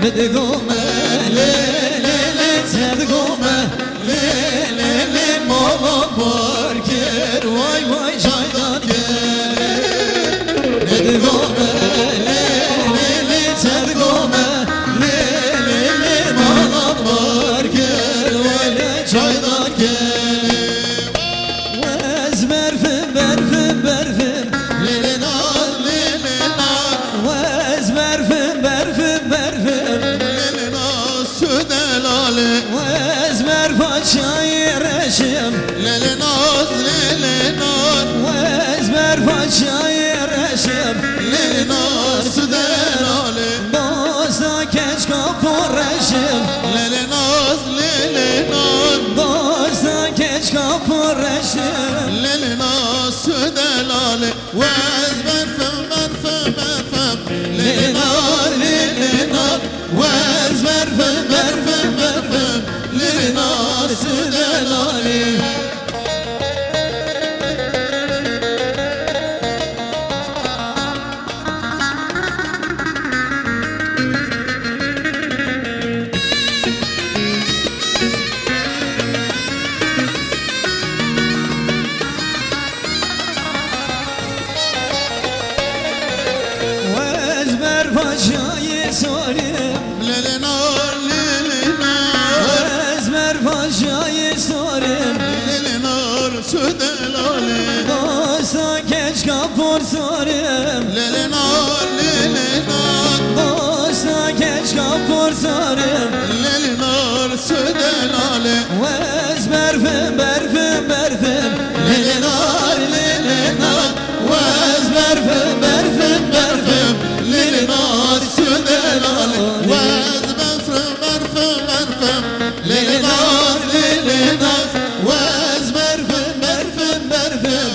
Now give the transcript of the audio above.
بدقومه لي لي لي تدقومه لي لي لي ماما باركر واي واي شايدان بدقومه لي لي لي تدقومه لي لي لي ماما باركر واي شايدان واز برفم برفم برفم ليلي نار ليلي نار واز برفم برفم برفم وازمر فشاير رشم ليلي ناز ليلي نار وازمر فشاير رشم ليلي نار سدلالي دوستا كش كفور رشم ليلي ناز ليلي نار دوستا كش كفور رشم ليلي نار سدلالي وازمر فم ليلي نار ليلي نار وازمر فم ليلي نار سدلالي فشاي صارم ليلي نار ليلي نار وازمر فشاي صارم ليلي نار سدلالي دوستا كش كفور صارم ليلي نار ليلي نار دوستا كش كفور صارم ليلي نار سدلالي وازمر فم برفم برفم ليلي نار ليلي نار وازمر فم برفم برفم ليلي نار سدلالي ليلي نار ليلي نار وازمر فم برفم برفم